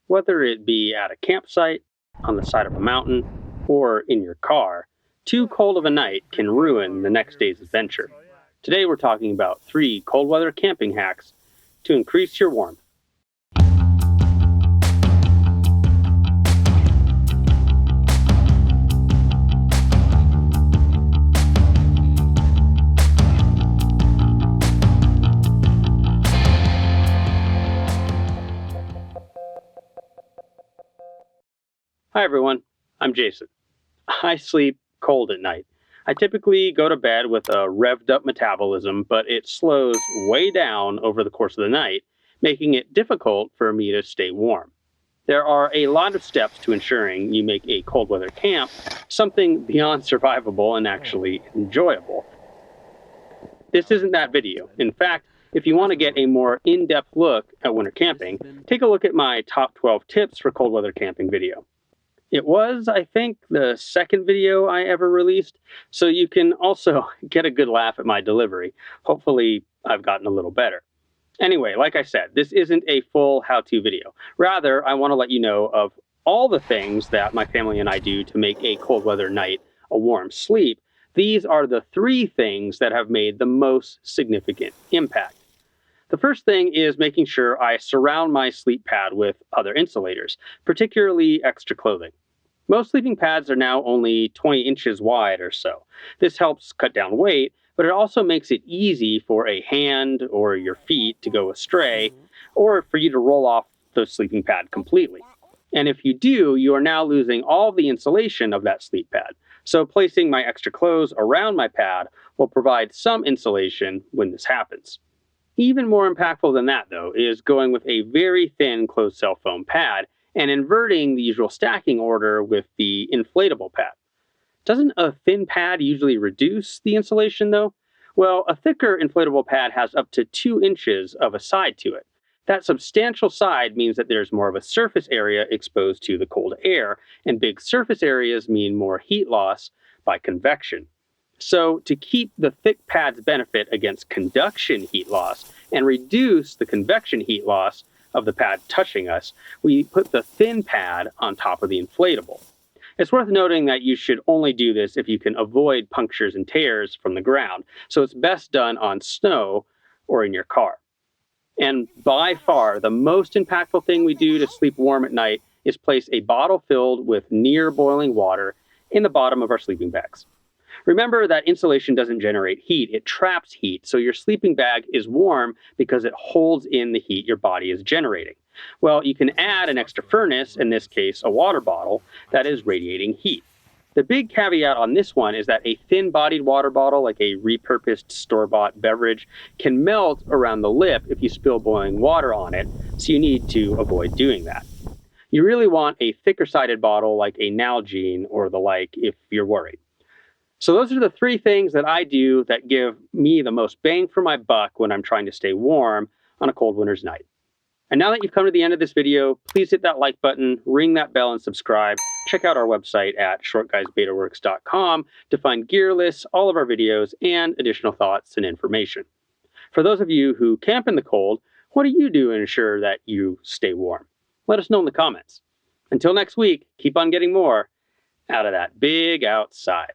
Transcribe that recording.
Whether it be at a campsite, on the side of a mountain, or in your car, too cold of a night can ruin the next day's adventure. Today we're talking about 3 cold weather camping hacks to increase your warmth. Hi everyone, I'm Jason. I sleep cold at night. I typically go to bed with a revved up metabolism, but it slows way down over the course of the night, making it difficult for me to stay warm. There are a lot of steps to ensuring you make a cold weather camp something beyond survivable and actually enjoyable. This isn't that video. In fact, if you want to get a more in-depth look at winter camping, take a look at my top 12 tips for cold weather camping video. It was, I think, the second video I ever released, so you can also get a good laugh at my delivery. Hopefully, I've gotten a little better. Anyway, like I said, this isn't a full how-to video. Rather, I want to let you know of all the things that my family and I do to make a cold weather night a warm sleep. These are the 3 things that have made the most significant impact. The first thing is making sure I surround my sleep pad with other insulators, particularly extra clothing. Most sleeping pads are now only 20 inches wide or so. This helps cut down weight, but it also makes it easy for a hand or your feet to go astray, or for you to roll off the sleeping pad completely. And if you do, you are now losing all the insulation of that sleep pad. So placing my extra clothes around my pad will provide some insulation when this happens. Even more impactful than that, though, is going with a very thin closed cell foam pad and inverting the usual stacking order with the inflatable pad. Doesn't a thin pad usually reduce the insulation, though? Well, a thicker inflatable pad has up to 2 inches of a side to it. That substantial side means that there's more of a surface area exposed to the cold air, and big surface areas mean more heat loss by convection. So, to keep the thick pad's benefit against conduction heat loss and reduce the convection heat loss of the pad touching us, we put the thin pad on top of the inflatable. It's worth noting that you should only do this if you can avoid punctures and tears from the ground, so it's best done on snow or in your car. And by far, the most impactful thing we do to sleep warm at night is place a bottle filled with near boiling water in the bottom of our sleeping bags. Remember that insulation doesn't generate heat, it traps heat, so your sleeping bag is warm because it holds in the heat your body is generating. Well, you can add an extra furnace, in this case a water bottle, that is radiating heat. The big caveat on this one is that a thin-bodied water bottle, like a repurposed store-bought beverage, can melt around the lip if you spill boiling water on it, so you need to avoid doing that. You really want a thicker-sided bottle like a Nalgene or the like if you're worried. So those are the 3 things that I do that give me the most bang for my buck when I'm trying to stay warm on a cold winter's night. And now that you've come to the end of this video, please hit that like button, ring that bell, and subscribe. Check out our website at shortguysbetaworks.com to find gear lists, all of our videos, and additional thoughts and information. For those of you who camp in the cold, what do you do to ensure that you stay warm? Let us know in the comments. Until next week, keep on getting more out of that big outside.